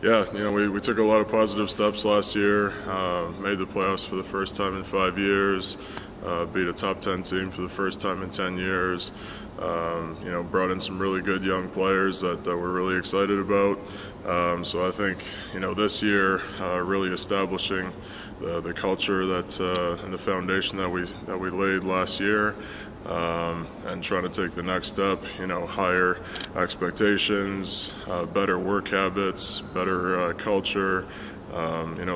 Yeah, we took a lot of positive steps last year, made the playoffs for the first time in 5 years, beat a top 10 team for the first time in 10 years, brought in some really good young players that we're really excited about. So I think, this year really establishing the culture that and the foundation that we laid last year, and trying to take the next step, higher expectations, better work habits, better culture.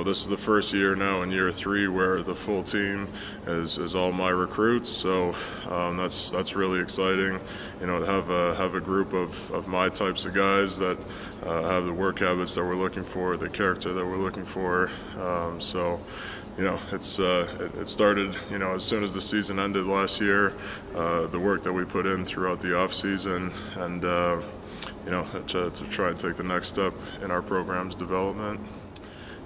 This is the first year now in year 3 where the full team is all my recruits, so that's really exciting. To have a group of my types of guys that have the work habits that we're looking for, the character that we're looking for. It started, as soon as the season ended last year, the work that we put in throughout the off season, and to try and take the next step in our program's development.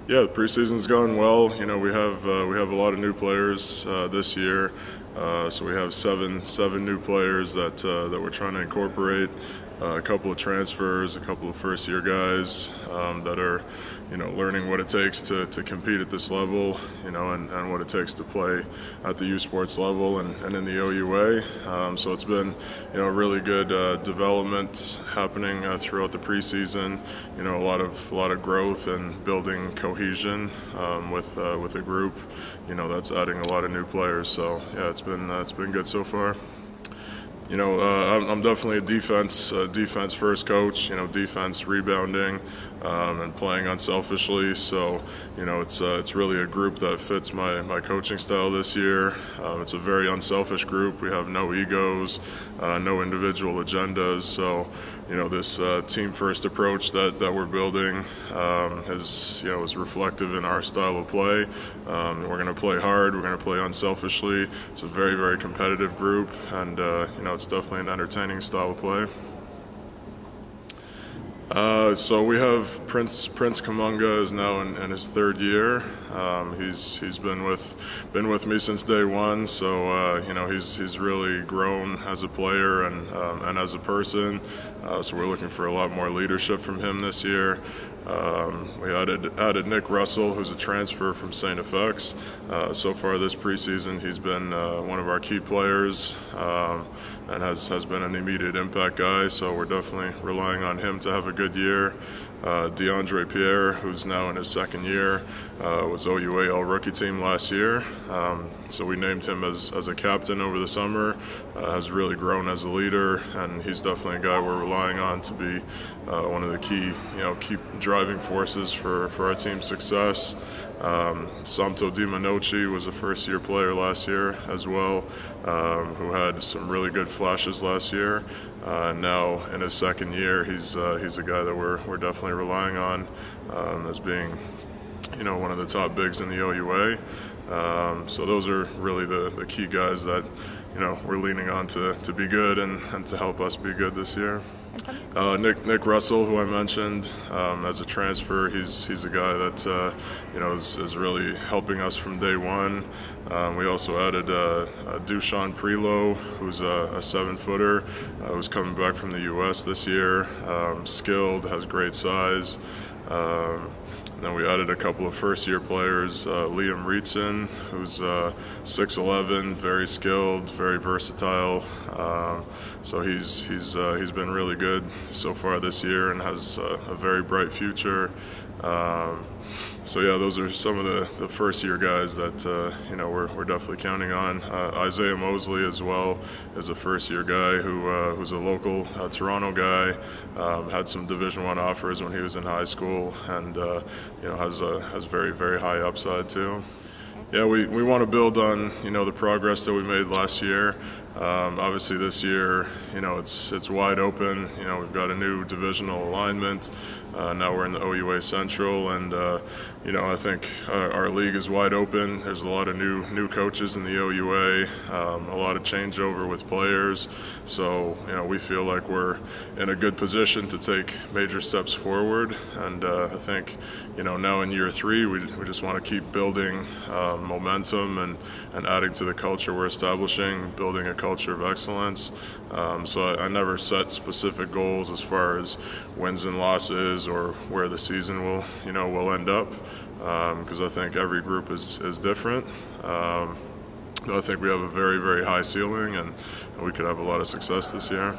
Yeah, the preseason's gone well. We have a lot of new players this year, so we have seven new players that we're trying to incorporate. A couple of transfers, a couple of first-year guys that are, learning what it takes to compete at this level, and what it takes to play at the U Sports level and in the OUA. So it's been, really good development happening throughout the preseason. A lot of growth and building cohesion with a group, that's adding a lot of new players. So yeah, it's been good so far. I'm definitely a defense first coach, defense, rebounding, and playing unselfishly. So, it's really a group that fits my coaching style this year. It's a very unselfish group. We have no egos, no individual agendas. So, this team first approach that we're building is reflective in our style of play. We're going to play hard. We're going to play unselfishly. It's a very, very competitive group, and it's definitely an entertaining style of play. So we have Prince Kamunga is now in his 3rd year. He's been with me since day one. So he's really grown as a player and as a person. So we're looking for a lot more leadership from him this year. We added Nick Russell, who's a transfer from St. FX. So far this preseason, he's been one of our key players, and has been an immediate impact guy. So we're definitely relying on him to have a good year. DeAndre Pierre, who's now in his 2nd year, was OUA All-Rookie Team last year. So we named him as a captain over the summer. Has really grown as a leader, and he's definitely a guy we're relying on to be one of the key driving forces for our team's success. Samto Dimanochi was a first-year player last year as well, who had some really good flashes last year. Now in his 2nd year, he's a guy that we're definitely relying on as being, one of the top bigs in the OUA. So those are really the key guys that, we're leaning on to be good and to help us be good this year. Nick Russell, who I mentioned, as a transfer, he's a guy that is really helping us from day one. We also added Dushan Prelo, who's a 7-footer, who's coming back from the U.S. this year. Skilled, has great size. Then we added a couple of first-year players, Liam Rietzen, who's 6'11", very skilled, very versatile. So he's been really good so far this year and has a very bright future. So yeah, those are some of the first-year guys that we're definitely counting on. Isaiah Mosley as well is a first-year guy who's a local Toronto guy. Had some Division I offers when he was in high school, and has very, very high upside too. Yeah, we want to build on the progress that we made last year. Obviously this year, it's wide open. We've got a new divisional alignment. Now we're in the OUA Central, and I think our league is wide open. There's a lot of new coaches in the OUA, a lot of changeover with players. So we feel like we're in a good position to take major steps forward. And I think now in year 3, we just want to keep building momentum and adding to the culture we're establishing, building a culture of excellence. So I never set specific goals as far as wins and losses or where the season will end up, because I think every group is different. I think we have a very, very high ceiling, and we could have a lot of success this year.